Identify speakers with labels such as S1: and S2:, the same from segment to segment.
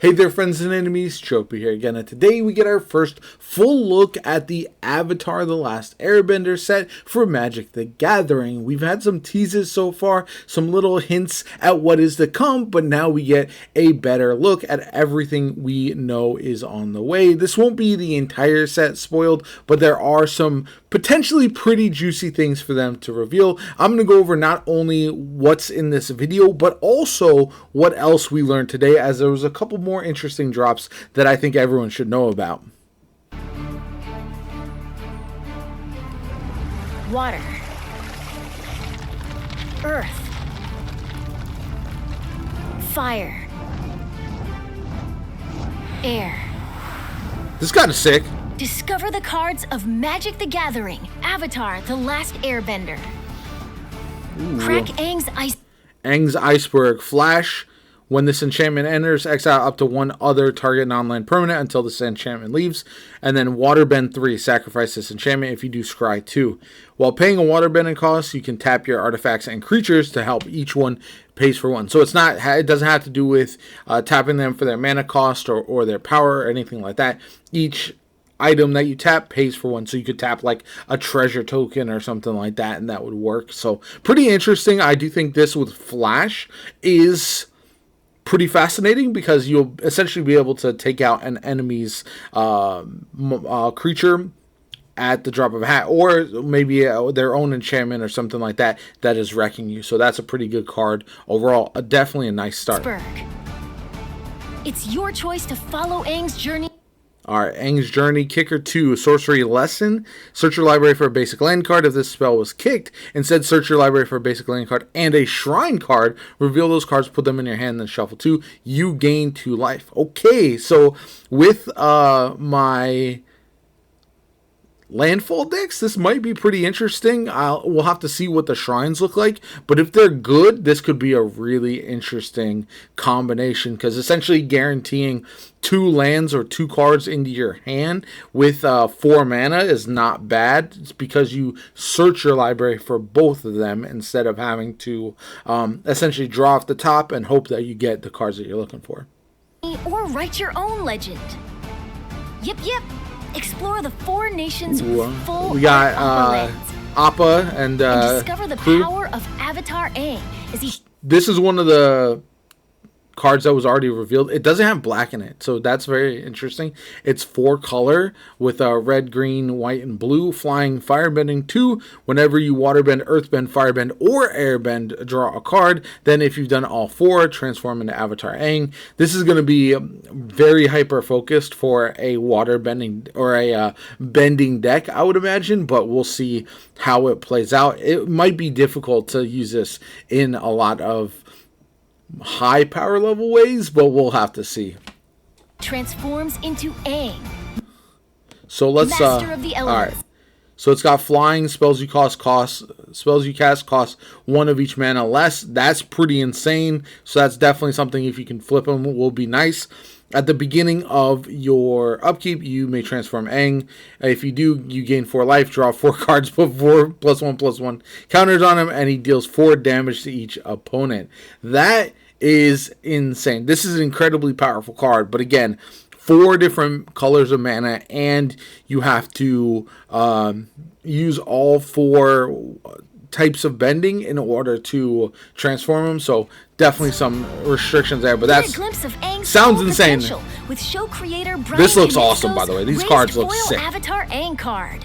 S1: Hey there, friends and enemies, Tropy here again, and today we get our first full look at the Avatar The Last Airbender set for Magic the Gathering. We've had some teases so far, some little hints at what is to come, but now we get a better look at everything we know is on the way. This won't be the entire set spoiled, but there are some potentially pretty juicy things for them to reveal. I'm going to go over not only what's in this video, but also what else we learned today, as there was a couple more interesting drops that I think everyone should know about.
S2: Water, earth, fire, air.
S1: This is kind of sick.
S2: Discover the cards of Magic the Gathering, Avatar The Last Airbender.
S1: Ooh.
S2: Crack Aang's
S1: Iceberg. Flash. When this enchantment enters, exile up to one other target non-land permanent until this enchantment leaves. And then Waterbend 3, sacrifice this enchantment if you do Scry 2. While paying a waterbending cost, you can tap your artifacts and creatures to help each one pays for one. So it doesn't have to do with tapping them for their mana cost or their power or anything like that. Each item that you tap pays for one, so you could tap like a treasure token or something like that, and that would work. So pretty interesting. I do think this with Flash is pretty fascinating because you'll essentially be able to take out an enemy's creature at the drop of a hat, or maybe their own enchantment or something like that that is wrecking you. So that's a pretty good card overall. Definitely a nice start.
S2: It's your choice to follow Aang's journey.
S1: Alright, Aang's Journey, Kicker 2, Sorcery Lesson. Search your library for a basic land card. If this spell was kicked, instead search your library for a basic land card and a shrine card. Reveal those cards, put them in your hand, then shuffle 2. You gain 2 life. Okay, so with my landfall decks, this might be pretty interesting. We'll have to see what the shrines look like, but if they're good, this could be a really interesting combination, because essentially guaranteeing 2 lands or 2 cards into your hand with 4 mana is not bad. It's because you search your library for both of them instead of having to essentially draw off the top and hope that you get the cards that you're looking for.
S2: Or write your own legend. Yep. Explore the 4 nations full
S1: we got Appa and
S2: discover the
S1: crew.
S2: Power of Avatar Aang.
S1: This is one of the cards that was already revealed. It doesn't have black in it, so that's very interesting. It's 4 color with red, green, white, and blue. Flying, firebending 2. Whenever you waterbend, earthbend, firebend, or airbend, draw a card. Then if you've done all 4, transform into Avatar Aang. This is going to be very hyper focused for a waterbending or a bending deck, I would imagine, but we'll see how it plays out. It might be difficult to use this in a lot of high power level ways, but we'll have to see.
S2: Transforms into Aang.
S1: So let's
S2: Master of the Elements.
S1: Alright. So it's got flying, spells you cast cost 1 of each mana less. That's pretty insane. So that's definitely something, if you can flip them, will be nice. At the beginning of your upkeep, you may transform Aang. If you do, you gain 4 life, draw 4 cards, put 4 +1/+1 counters on him, and he deals 4 damage to each opponent. That is insane. This is an incredibly powerful card, but again, 4 different colors of mana, and you have to use all 4 types of bending in order to transform them. So definitely some restrictions there, but that's sounds insane.
S2: With show creator
S1: this looks awesome, by the way. These cards look sick.
S2: Avatar Aang card.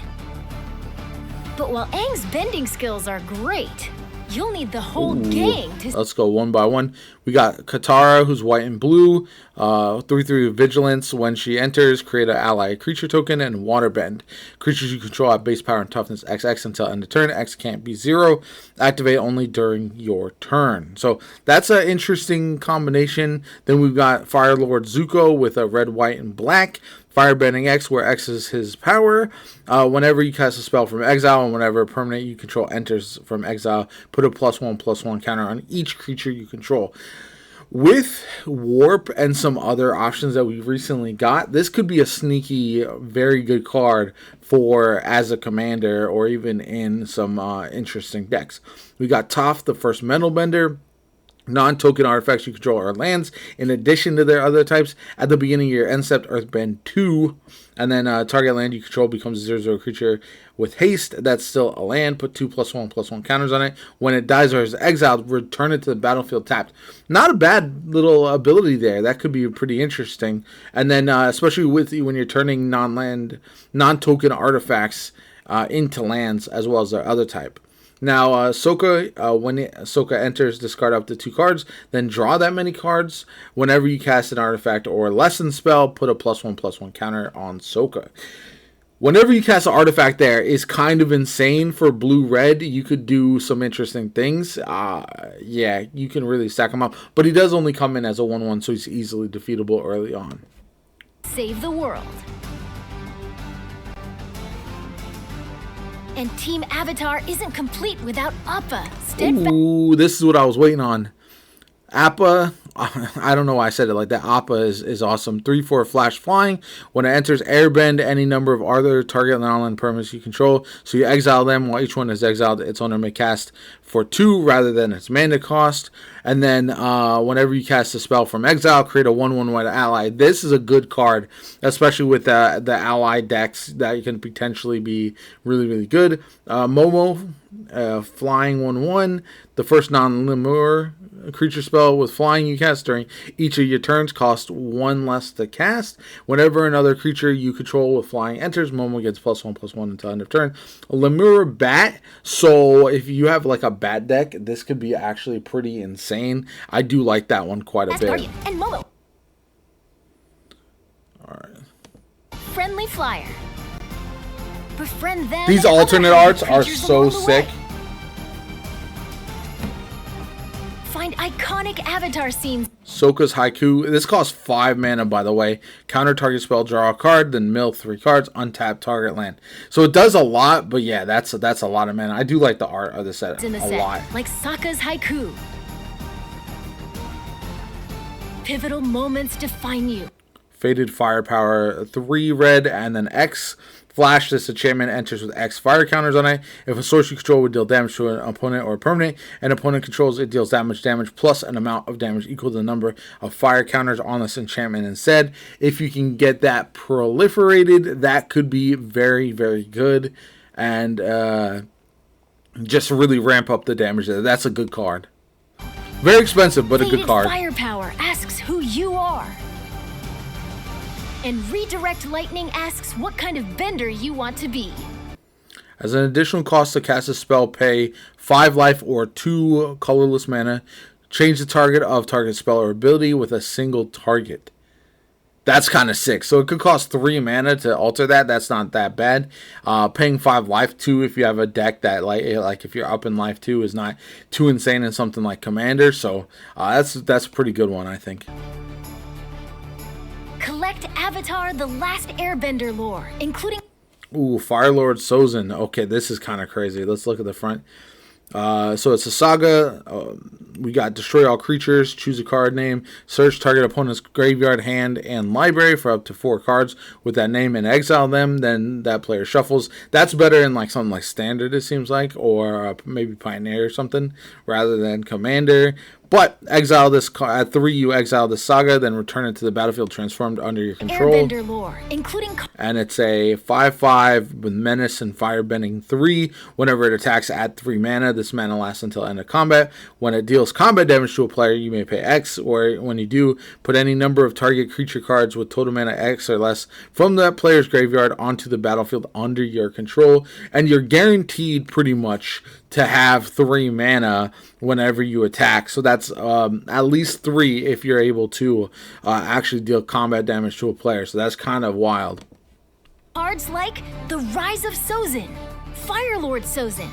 S2: But while Aang's bending skills are great, you'll need the whole gang to...
S1: Let's go one by one. We got Katara, who's white and blue. 3/3 Vigilance. When she enters, create an ally creature token and waterbend. Creatures you control have base power and toughness XX until end of turn. X can't be 0. Activate only during your turn. So that's an interesting combination. Then we've got Fire Lord Zuko with a red, white, and black. Firebending X, where X is his power. Whenever you cast a spell from exile and whenever a permanent you control enters from exile, put a +1/+1 counter on each creature you control. With Warp and some other options that we recently got, this could be a sneaky, very good card for as a commander or even in some interesting decks. We got Toph, the first Metal Bender. Non-token artifacts you control are lands in addition to their other types at the beginning of your end step. Earthbend 2, and then target land you control becomes a 0/0 creature with haste. That's still a land. Put 2+1/+1 counters on it. When it dies or is exiled, return it to the battlefield tapped. Not a bad little ability there. That could be pretty interesting. And then especially with you when you're turning non-token artifacts into lands as well as their other type. Now, Soka, when Soka enters, discard up to 2 cards, then draw that many cards. Whenever you cast an artifact or lesson spell, put a +1/+1 counter on Soka. Whenever you cast an artifact there is kind of insane for blue-red. You could do some interesting things. Yeah, you can really stack him up. But he does only come in as a 1/1, so he's easily defeatable early on.
S2: Save the world. And Team Avatar isn't complete without Appa.
S1: Ooh, this is what I was waiting on. Appa, I don't know why I said it like that. Appa is awesome. 3/4 flash flying. When it enters, airbend any number of other target non-land permanents you control. So you exile them. While each one is exiled, its owner may cast for 2 rather than its mana cost. And then whenever you cast a spell from exile, create a 1/1 white ally. This is a good card, especially with the ally decks that you can potentially be really, really good. Momo, flying 1/1. The first non-Lemur creature spell with flying you cast during each of your turns costs 1 less to cast. Whenever another creature you control with flying enters, Momo gets +1/+1 until end of turn. Lemur bat. So if you have like a bat deck, this could be actually pretty insane. I do like that one quite a bit.
S2: And Momo.
S1: Alright.
S2: Friendly flyer. Befriend them.
S1: These alternate arts are so sick.
S2: Find iconic Avatar scenes.
S1: Soka's Haiku. This costs 5 mana, by the way. Counter target spell, draw a card, then mill 3 cards, untap target land. So it does a lot, but yeah, that's a lot of mana. I do like the art of the set a lot.
S2: Like Sokka's Haiku. Pivotal moments define you.
S1: Faded Firepower, 3 red, and then X. Flash, this enchantment enters with X fire counters on it. If a source you control would deal damage to an opponent or a permanent, and opponent controls it deals damage plus an amount of damage equal to the number of fire counters on this enchantment instead. If you can get that proliferated, that could be very, very good. And just really ramp up the damage there. That's a good card. Very expensive, but a good card.
S2: Firepower asks who you are. And Redirect Lightning asks what kind of bender you want to be.
S1: As an additional cost to cast a spell, pay 5 life or 2 colorless mana. Change the target of target spell or ability with a single target. That's kind of sick. So it could cost 3 mana to alter that. That's not that bad. Paying 5 life too if you have a deck that like if you're up in life 2 is not too insane in something like Commander. So that's a pretty good one, I think.
S2: Collect Avatar The Last Airbender lore, including...
S1: Ooh, Firelord Sozin. Okay, this is kind of crazy. Let's look at the front. So it's a saga. We got destroy all creatures, choose a card name, search target opponent's graveyard, hand, and library for up to 4 cards with that name and exile them. Then that player shuffles. That's better in like something like Standard, it seems like, or maybe Pioneer or something, rather than Commander. But exile this at 3. You exile the saga, then return it to the battlefield transformed under your control.
S2: Airbender lore, including...
S1: And it's a 5/5 with menace and firebending 3. Whenever it attacks, add 3 mana. This mana lasts until end of combat. When it deals combat damage to a player, you may pay X. Or when you do, put any number of target creature cards with total mana X or less from that player's graveyard onto the battlefield under your control. And you're guaranteed pretty much to have 3 mana whenever you attack. So that's at least 3 if you're able to actually deal combat damage to a player. So that's kind of wild.
S2: Cards like The Rise of Sozin, Firelord Sozin.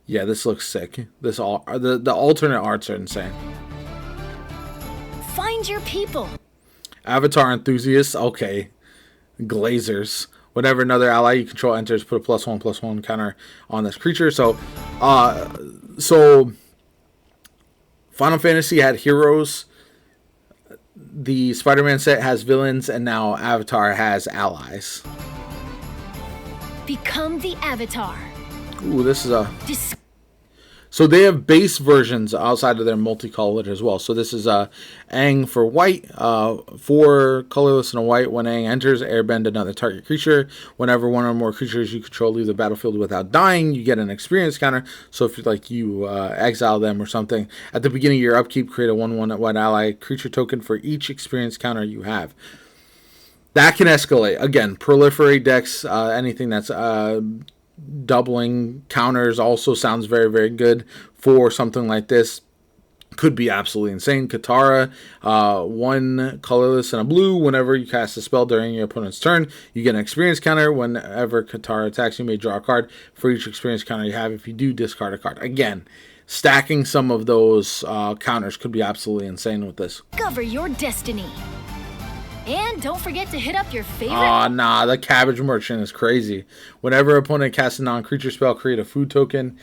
S1: Yeah, this looks sick. The alternate arts are insane.
S2: Find your people.
S1: Avatar Enthusiasts. Okay. Glazers. Whenever another ally you control enters, put a +1/+1 counter on this creature. So Final Fantasy had heroes. The Spider-Man set has villains, and now Avatar has allies.
S2: Become the Avatar.
S1: Ooh, this is a... So they have base versions outside of their multicolored as well. So this is Aang for white, 4 colorless and a white. When Aang enters, airbend another target creature. Whenever one or more creatures you control leave the battlefield without dying, you get an experience counter. So if you exile them or something, at the beginning of your upkeep, create a 1/1 white ally creature token for each experience counter you have. That can escalate. Again, proliferate decks, anything that's doubling counters also sounds very, very good for something like this. Could be absolutely insane. Katara, 1 colorless and a blue. Whenever you cast a spell during your opponent's turn, you get an experience counter. Whenever Katara attacks, you may draw a card for each experience counter you have. If you do, discard a card. Again, stacking some of those counters could be absolutely insane with this.
S2: Discover your destiny. And don't forget to hit up your favorite...
S1: Nah, the Cabbage Merchant is crazy. Whenever opponent casts a non-creature spell, create a food token.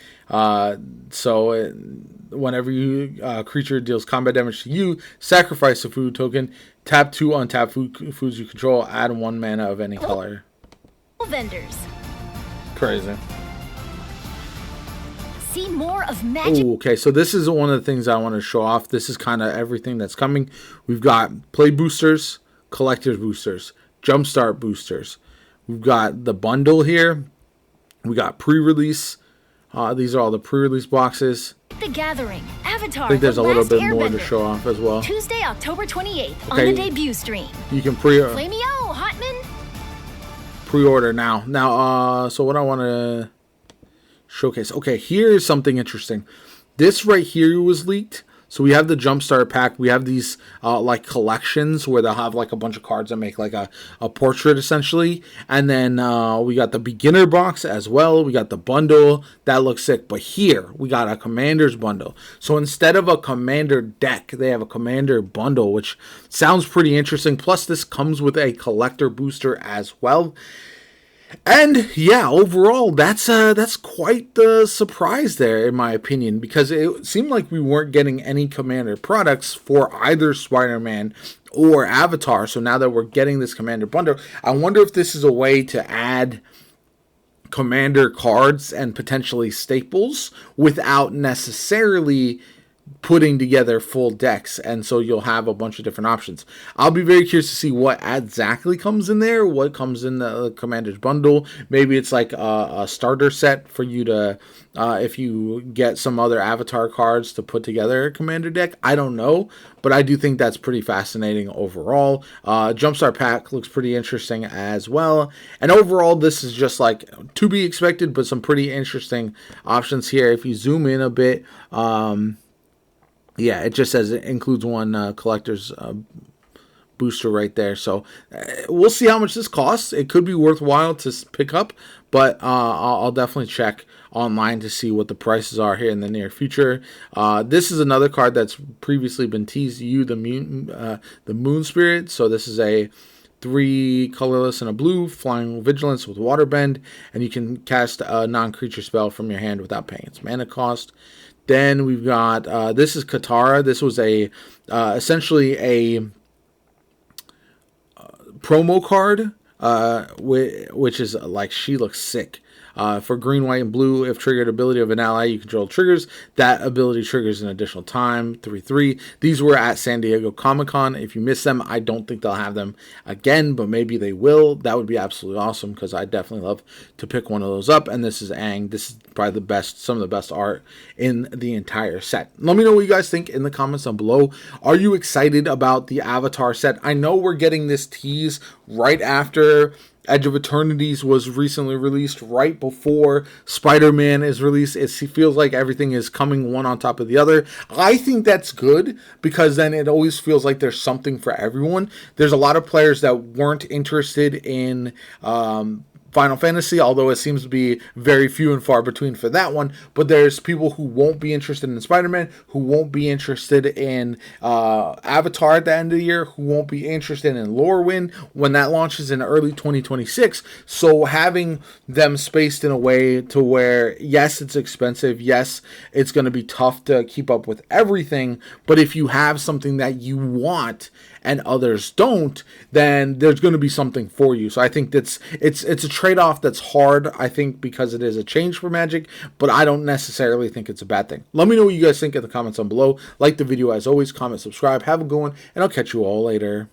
S1: Whenever you creature deals combat damage to you, sacrifice a food token. Tap 2 untap foods you control. Add 1 mana of any color.
S2: Vendors.
S1: Crazy.
S2: See more of magic.
S1: Ooh, okay, so this is one of the things I want to show off. This is kind of everything that's coming. We've got play boosters, collector's boosters, jumpstart boosters. We've got the bundle here. We got pre-release. These are all the pre-release boxes.
S2: The Gathering, Avatar.
S1: I think there's a little bit more to
S2: Airbender.
S1: show off as well.
S2: Tuesday, October 28th
S1: Okay.
S2: on the debut stream.
S1: You can
S2: Flameo, Hotman.
S1: pre-order now. So what I want to showcase. Okay, here's something interesting. This right here was leaked. So we have the Jumpstart pack. We have these like collections where they'll have like a bunch of cards that make like a portrait essentially. And then we got the beginner box as well. We got the bundle. That looks sick. But here we got a commander's bundle. So instead of a commander deck, they have a commander bundle, which sounds pretty interesting. Plus this comes with a collector booster as well. And yeah, overall, that's quite the surprise there, in my opinion, because it seemed like we weren't getting any Commander products for either Spider-Man or Avatar. So now that we're getting this Commander bundle, I wonder if this is a way to add Commander cards and potentially staples without necessarily putting together full decks, and so you'll have a bunch of different options. I'll be very curious to see what exactly comes in there, what comes in the Commander's bundle. Maybe it's like a starter set for you to, if you get some other Avatar cards to put together a Commander deck. I don't know, but I do think that's pretty fascinating overall. Jumpstart pack looks pretty interesting as well, and overall this is just like to be expected, but some pretty interesting options here. If you zoom in a bit, yeah, it just says it includes 1 collector's booster right there. So we'll see how much this costs. It could be worthwhile to pick up, but I'll definitely check online to see what the prices are here in the near future. This is another card that's previously been teased. The Moon Spirit. So this is a 3 colorless and a blue, flying vigilance with waterbend, and you can cast a non-creature spell from your hand without paying its mana cost. Then we've got, this is Katara. This was a essentially a promo card, which is like, she looks sick. For green, white, and blue, if triggered ability of an ally you control triggers, that ability triggers an additional time, 3/3. These were at San Diego Comic-Con. If you miss them, I don't think they'll have them again, but maybe they will. That would be absolutely awesome, because I definitely love to pick one of those up. And this is Aang. This is probably some of the best art in the entire set. Let me know what you guys think in the comments down below. Are you excited about the Avatar set? I know we're getting this tease right after Edge of Eternities was recently released, right before Spider-Man is released. It feels like everything is coming one on top of the other. I think that's good, because then it always feels like there's something for everyone. There's a lot of players that weren't interested in Final Fantasy, although it seems to be very few and far between for that one. But there's people who won't be interested in Spider-Man, who won't be interested in Avatar at the end of the year, who won't be interested in Lorwyn when that launches in early 2026. So having them spaced in a way to where, yes, it's expensive, yes, it's going to be tough to keep up with everything, but if you have something that you want and others don't, then there's going to be something for you. So I think it's a trade-off that's hard, I think, because it is a change for Magic, but I don't necessarily think it's a bad thing. Let me know what you guys think in the comments down below. Like the video as always, comment, subscribe, have a good one, and I'll catch you all later.